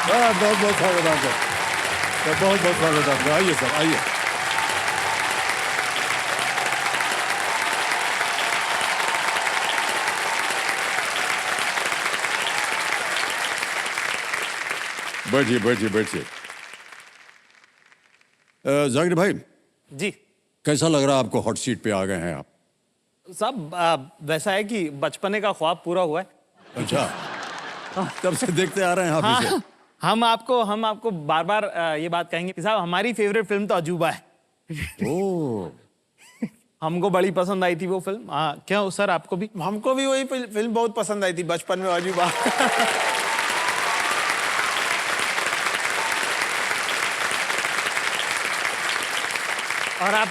बहुत बहुत स्वागत आपका, बहुत बहुत स्वागत आपका। आइए सर, आइए। बैठिए बैठिए बैठिए। जाकिर भाई जी कैसा लग रहा है आपको? हॉट सीट पे आ गए हैं आप। सब वैसा है कि बचपने का ख्वाब पूरा हुआ है। अच्छा, तब से देखते आ रहे हैं आप इसे। हाँ, हम आपको बार बार ये बात कहेंगे कि साहब हमारी फेवरेट फिल्म तो अजूबा है। ओह, हमको बड़ी पसंद आई थी वो फिल्म। क्यों सर, आपको भी? हमको भी वही फिल्म बहुत पसंद आई थी बचपन में, अजूबा। और आप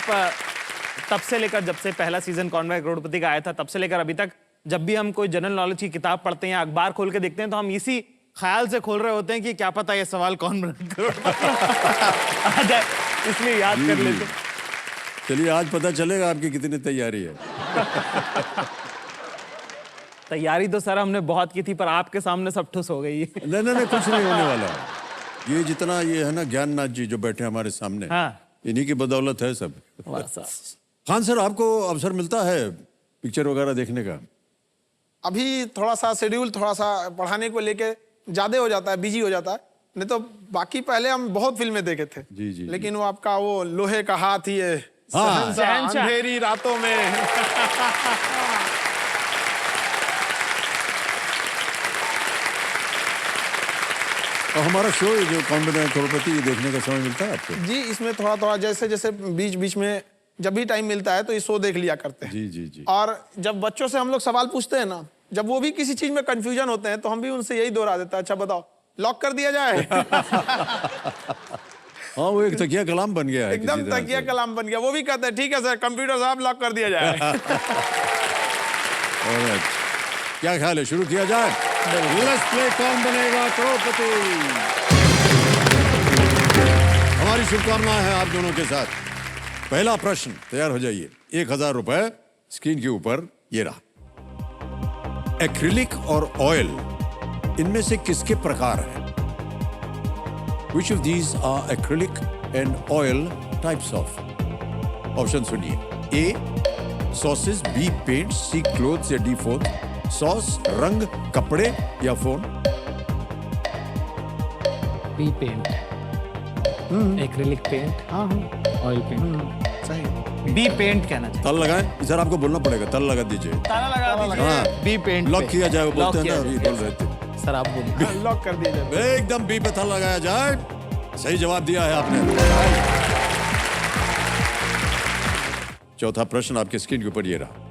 तब से लेकर, जब से पहला सीजन कौन करोड़पति का आया था, तब से लेकर अभी तक जब भी हम कोई जनरल नॉलेज की किताब पढ़ते हैं या अखबार खोल के देखते हैं तो हम इसी ख्याल से खोल रहे होते हैं कि क्या पता ये सवाल कौन करोड़पति आ जाए, इसलिए याद कर लेते। चलिए आज पता चलेगा आपकी कितनी तैयारी है। तैयारी तो सर हमने बहुत की थी, पर आपके सामने सब ठुस हो गई। नहीं नहीं नहीं, कुछ नहीं होने वाला है। ये जितना ये है ना ज्ञाननाथ जी जो बैठे हमारे सामने, हाँ। इन्हीं की बदौलत है सब। वाह साहब। खान सर, आपको अवसर मिलता है पिक्चर वगैरह देखने का? अभी थोड़ा सा शेड्यूल थोड़ा सा पढ़ाने को लेके ज्यादा हो जाता है, बिजी हो जाता है। नहीं तो बाकी पहले हम बहुत फिल्में देखे थे। जी। लेकिन वो आपका वो लोहे का हाथ ही है, हाँ। शहंशाह, अंधेरी रातों में। और हमारा शो जो कौन बनेगा करोड़पति, ये देखने का समय मिलता है आपको? जी, इसमें थोड़ा थोड़ा जैसे जैसे बीच बीच में जब भी टाइम मिलता है तो ये शो देख लिया करते हैं। जी। और जब बच्चों से हम लोग सवाल पूछते हैं ना, जब वो भी किसी चीज में कंफ्यूजन होते हैं तो हम भी उनसे यही दोहरा देते हैं, अच्छा बताओ लॉक कर दिया जाए। हाँ, वो एक तकिया कलाम बन गया है। एकदम किसी तरह तकिया से। कलाम बन गया। वो भी कहते हैं ठीक है सर, कंप्यूटर साहब लॉक कर दिया जाए। Alright. क्या ख्याल है, शुरू किया जाए? Let's play कौन बनेगा करोड़पति। हमारी शुभकामनाएं हैं आप दोनों के साथ। पहला प्रश्न, तैयार हो जाइए। 1000 रुपए स्क्रीन के ऊपर ये रहा। एक्रिलिक और ऑयल, इनमें से किसके प्रकार हैं? Which of these are acrylic and oil types of? Option सुनिए। A sauces, B paint, C clothes या D फोन। सॉस, रंग, कपड़े या phone? B paint, acrylic paint, oil paint. सही। बी पेंट कहना चाहिए। तल लगाएं? सर आपको बोलना पड़ेगा, तल लगा दीजिए। ताला लगा दीजिए। हाँ। बी पेंट लॉक पे। किया जाए, वो लॉक बोलते हैं किया ना, अभी जाए। बोल रहे थे। सर आप बोलिए। लॉक कर दिया जाए। एकदम बी पे थल लगाया जाए। सही जवाब दिया है आपने। चौथा प्रश्न आपके स्क्रीन के ऊपर ये रहा।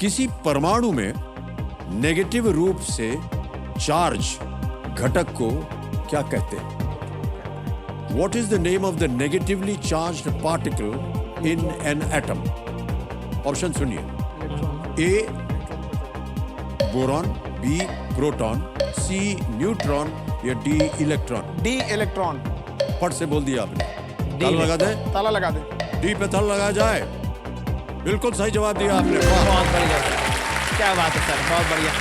किसी परमाणु में नेगेटिव रूप से चार्ज घटक को क्या कहते हैं? What is the name of the negatively charged particle in an atom? Option सुनिए। A boron, B proton, C neutron या D इलेक्ट्रॉन? D electron. फट से बोल दिया आपने। ताला लगा दे। ताला लगा दे। डी पे ताला लगाया जाए। बिल्कुल सही जवाब दिया आपने। वाह। बहुत बढ़िया, क्या बात है सर, बहुत बढ़िया।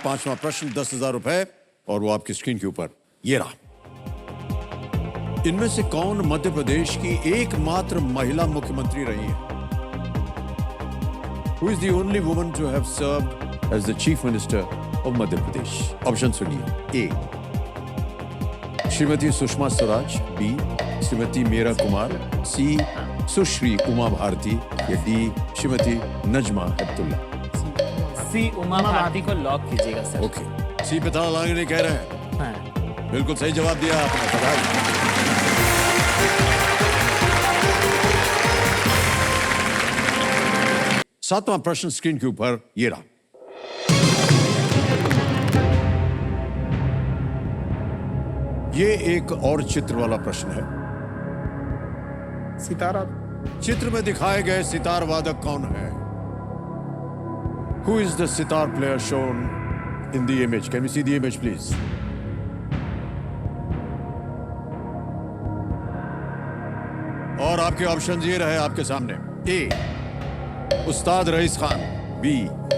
पांचवा प्रश्न, 10,000 रुपए, और वो आपकी स्क्रीन के ऊपर ये रहा। इनमें से कौन मध्य प्रदेश की एकमात्र महिला मुख्यमंत्री रही है? Who is the only woman to have served as the chief minister of Madhya Pradesh? Option सुनिए। A Shrimati Sushma Swaraj, B Shrimati Meera Kumar, C Sushri Uma Bharti या D श्रीमती नजमा हेपतुल्ला? सी उमा भारती को लॉक कीजिएगा सर। ओके, सी पे ताला लगाने कह रहे हैं। हाँ। बिल्कुल सही जवाब दिया आपने। बधाई। सातवां प्रश्न स्क्रीन के ऊपर ये रहा। ये एक और चित्र वाला प्रश्न है। सितारा। चित्र में दिखाए गए सितार वादक कौन है? Who is the sitar player shown in the image? Can we see the image, please? और आपके ऑप्शन ये रहे आपके सामने। A Ustad rice Khan, B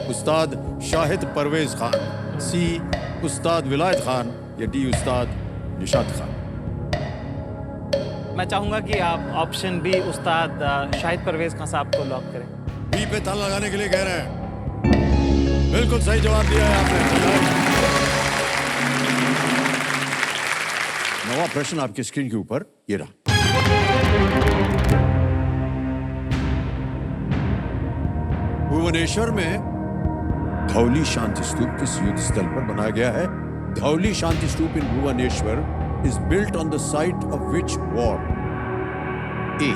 उस्ताद शाहिद परवेज खान, सी उस्ताद विलायत खान या डी उस्ताद निशात खान? मैं चाहूंगा कि आप ऑप्शन बी उस्ताद शाहिद परवेज खान साहब को लॉक करें। बी पे ताला लगाने के लिए कह रहे हैं। बिल्कुल सही जवाब दिया है आपने। नवा प्रश्न आपकी स्क्रीन के ऊपर ये रहा। भुवनेश्वर में धौली शांति स्तूप किस युद्ध स्थल पर बनाया गया है? Dhauli Shanti Stupa in Bhubaneswar is built on the site of which war? A.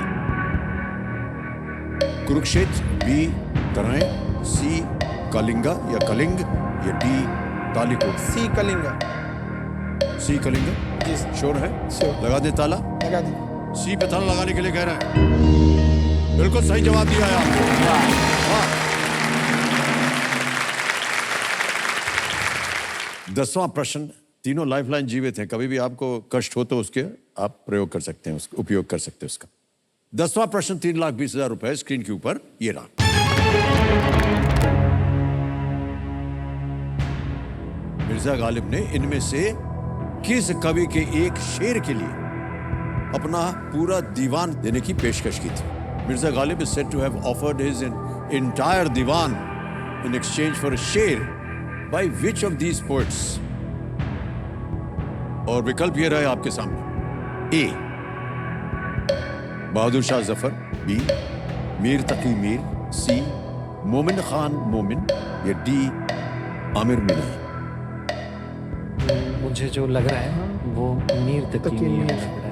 Kurukshetra, B Tarain, C Kalinga या कलिंग या D Talikota? C Kalinga. C Kalinga? जी श्योर है? श्योर। लगा दे ताला? लगा दी। सी पे ताला लगाने के लिए कह रहे हैं। बिल्कुल सही जवाब दिया है आपने। वाह। 10वां प्रश्न, तीनों लाइफलाइन जीवित हैं, कभी भी आपको कष्ट हो तो उसके आप प्रयोग कर सकते हैं, उसका उपयोग कर सकते हैं उसका। 10वां प्रश्न 3,20,000 रुपए स्क्रीन के ऊपर ये रहा। मिर्जा गालिब ने इनमें से किस कवि के एक शेर के लिए अपना पूरा दीवान देने की पेशकश की थी? Mirza Ghalib is said to have offered his entire Diwan in exchange for a शेर by which of these poets? और विकल्प ये रहे आपके सामने। ए बहादुर शाह जफर, बी मीर तकी मीर, सी मोमिन खान मोमिन या डी आमिर मिनी? मुझे जो लग रहा है वो मीर तकी मीर लग रहा है।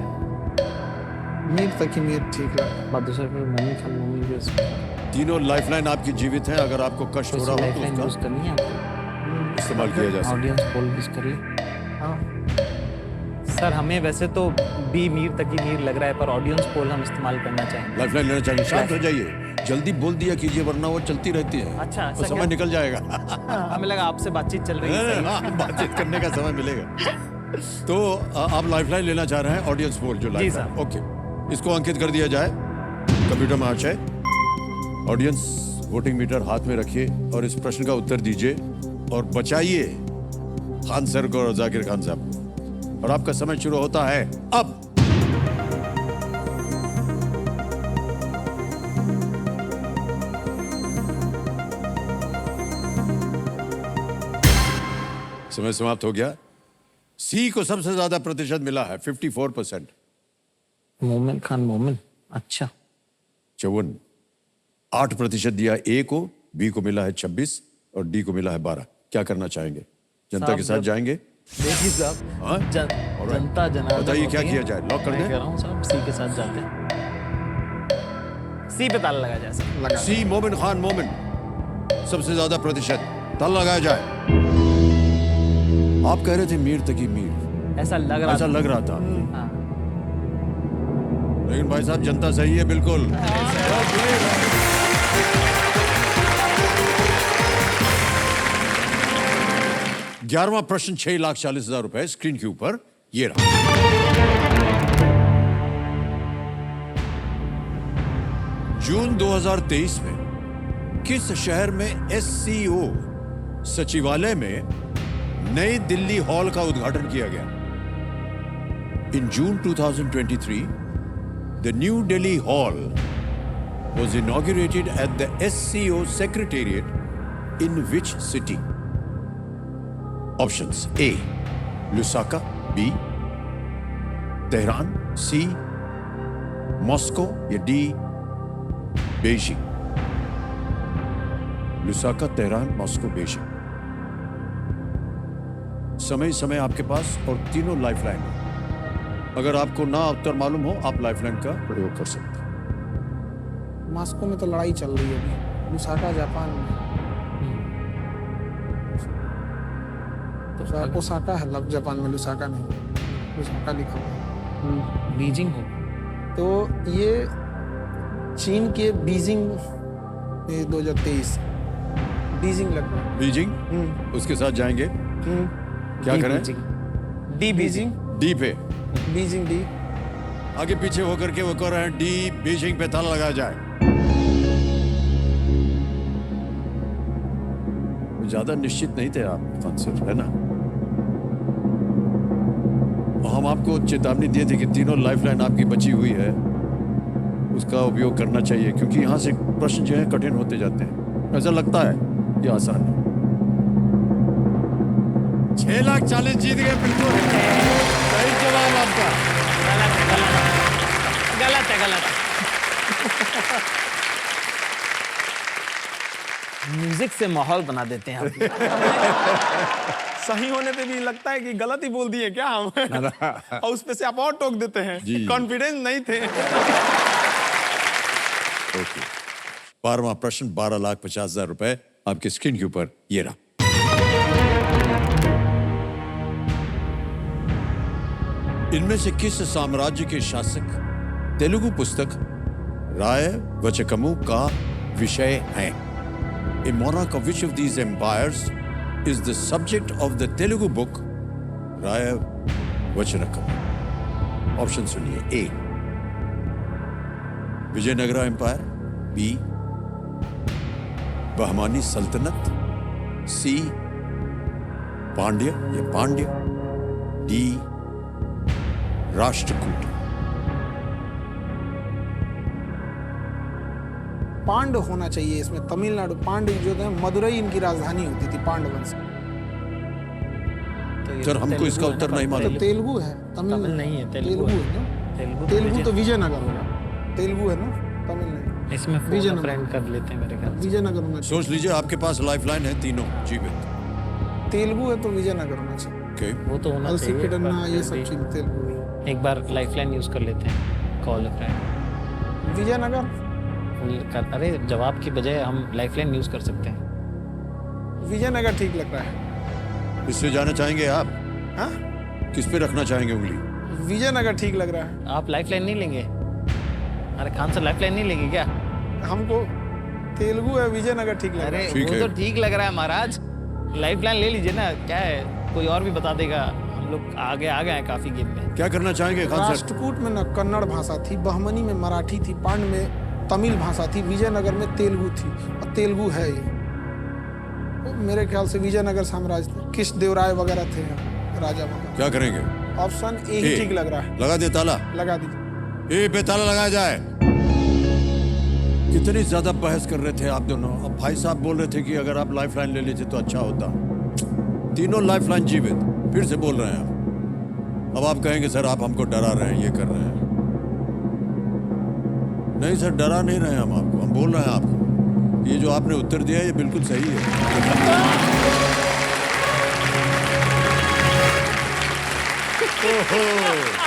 मीर तकी मीर ठीक है। बहादुर शाह जफर, मोमिन खान मोमिन भी उसमें। तीनों लाइफलाइन आपकी जीवित हैं, अगर आपको कष्ट हो रहा हो लाइफलाइन तो यूज उसका करनी है आपको। इस्तेमाल किया जा सकता है। ऑडियंस पोल यूज कर ले। हाँ सर हमें वैसे तो बी मीर तकी मीर लग रहा है, पर ऑडियंस पोल हम इस्तेमाल करना चाहेंगे। लाइफलाइन लेना चाहिए। शांत हो जाइए, जल्दी बोल दिया कीजिए वरना वो चलती रहती है। अच्छा, तो ऐसा समय क्या? निकल जाएगा। हमें लगा आपसे बातचीत चल रही है। हाँ, बातचीत करने का समय मिलेगा। तो आप लाइफलाइन लेना चाह रहे हैं, ऑडियंस पोल जो लाइफलाइन। सर। ओके, इसको अंकित कर दिया जाए कंप्यूटर में। अच्छा, ऑडियंस वोटिंग मीटर हाथ में रखिए और इस प्रश्न का उत्तर दीजिए और बचाइए खान सर को और जाकिर खान साहब को। और आपका समय शुरू होता है अब। समय समाप्त हो गया। सी को सबसे ज्यादा प्रतिशत मिला है 54%। मोमिन खान मोमिन, अच्छा 54। 8% दिया ए को, बी को मिला है 26 और डी को मिला है 12। क्या करना चाहेंगे? जनता के साथ जाएंगे? देखिए साहब, हाँ? जनता जनार्दन बताइए क्या होती है। किया जाए? लॉक कर मैं दें? कह रहा हूँ साहब सी के साथ जाते हैं। सी पे ताला लगा जाए सर। लगा। सी मोमिन खान मोमिन, सबसे ज्यादा प्रतिशत, ताला लगाया जाए। आप कह रहे थे मीर तकी मीर, ऐसा लग रहा ऐसा था। लग रहा था, हाँ। लेकिन भाई साहब जनता सही है बिल्कुल। 11वां प्रश्न 6,40,000 रुपए स्क्रीन के ऊपर ये रहा। जून 2023 में किस शहर में एससीओ सचिवालय में नई दिल्ली हॉल का उद्घाटन किया गया? इन जून 2023 the new Delhi hall was inaugurated at the SCO Secretariat in which city? Options: A. Lusaka, B. Tehran, C. Moscow या D. Beijing? Lusaka, Tehran, Moscow, Beijing. समय आपके पास और तीनों लाइफलाइन है। अगर आपको ना उत्तर मालूम हो आप लाइफलाइन का प्रयोग कर सकते हैं। मॉस्को में तो लड़ाई चल रही है अभी। लुसाका जापान में। तो ओसाका है लग जापान में, लुसाका नहीं। लुसाका लिखा हुआ है। बीजिंग हो तो ये चीन के बीजिंग 2023 बीजिंग लग रहा है। बीजिंग, उसके साथ जाएंगे। क्या करें? D Beijing. डी पे बीजिंग डी। आगे पीछे होकर के वो कर रहे हैं डी। बीजिंग पे ताला लगाया जाए। ज्यादा निश्चित नहीं थे आप आंसर, है ना? और हम आपको चेतावनी दिए थे कि तीनों लाइफलाइन आपकी बची हुई है, उसका उपयोग करना चाहिए, क्योंकि यहाँ से प्रश्न जो है कठिन होते जाते हैं। ऐसा लगता है ये आसान है। 6,40,000 जीत गए, बिल्कुल सही जवाब आपका। गलत है, गलत है। म्यूजिक से माहौल बना देते हैं आप। सही होने पे भी लगता है कि गलत ही बोल दिए क्या हम। और उस पे से आप और टोक देते हैं, कॉन्फिडेंस नहीं थे। ओके, 12वां प्रश्न, 12,50,000 रुपए आपकी स्क्रीन के ऊपर ये रहा। इनमें से किस साम्राज्य के शासक तेलुगु पुस्तक राय वचकमु का विषय है? A monarch of which of these empires is the subject of the Telugu book Raya Vachanakam? Option सुनिए। ए विजयनगरा एम्पायर, बी बहमानी सल्तनत, सी पांड्य या पांड्य, डी राष्ट्रकूट। पांड होना चाहिए इसमें, तमिलनाडु। पांड जो है मदुरई इनकी राजधानी होती थी, पांड वंश। सर हमको इसका उत्तर नहीं मालूम। तो तेलुगु है, तमिल नहीं है, तेलुगु है ना? तेलुगु तो विजयनगर होगा। तेलुगु है ना, तमिल नहीं। इसमें विजयनगर फ्रेंड कर लेते हैं मेरे ख्याल से। विजयनगर होना चाहिए। सोच लीजिए, आपके पास लाइफलाइन है तीनों जीवित। तेलुगु है तो विजयनगर होना चाहिए। ओके, वो तो होना अलसी चाहिए, पिटन्ना पर ये फिर सब भी चीज तेलुगु। एक बार लाइफलाइन यूज कर लेते हैं, कॉल फ्रेंड। विजयनगर। अरे जवाब की बजाय हम लाइफलाइन यूज कर सकते हैं। विजयनगर ठीक लग रहा है। इससे जाना चाहेंगे आप? हाँ, किस पे रखना चाहेंगे उंगली? विजयनगर ठीक लग रहा है आप लाइफलाइन नहीं लेंगे? अरे खान सर लाइफलाइन नहीं लेंगे क्या? हमको। तेलुगु है, विजयनगर ठीक लग रहा अरे है। ठीक वो है। तो ठीक लग रहा है महाराज, लाइफलाइन ले लीजिए ना। क्या है, कोई और भी बता देगा। हम लोग आगे आ गए हैं काफी गेम में। क्या करना चाहेंगे खान सर? राष्ट्रकूट में न कन्नड़ भाषा थी, बहमनी में मराठी थी, पांड में तमिल भाषा थी, विजयनगर में तेलुगु थी, और तेलुगु है ये। तो मेरे ख्याल से विजयनगर साम्राज्य थे, कृष्ण देवराय वगैरह थे राजा वगैरह। क्या करेंगे? ऑप्शन ए ही ठीक लग रहा है। लगा दे ताला। लगा दीजिए। ए पे ताला लगाया जाए। कितनी ज्यादा बहस कर रहे थे आप दोनों। अब भाई साहब बोल रहे थे कि अगर आप लाइफलाइन ले लेते तो अच्छा होता। तीनों लाइफलाइन जीवित, फिर से बोल रहे हैं आप। अब आप कहेंगे सर आप हमको डरा रहे हैं, ये कर रहे हैं। नहीं सर, डरा नहीं रहे हम आपको। हम बोल रहे हैं आपको ये जो आपने उत्तर दिया है ये बिल्कुल सही है। ओहो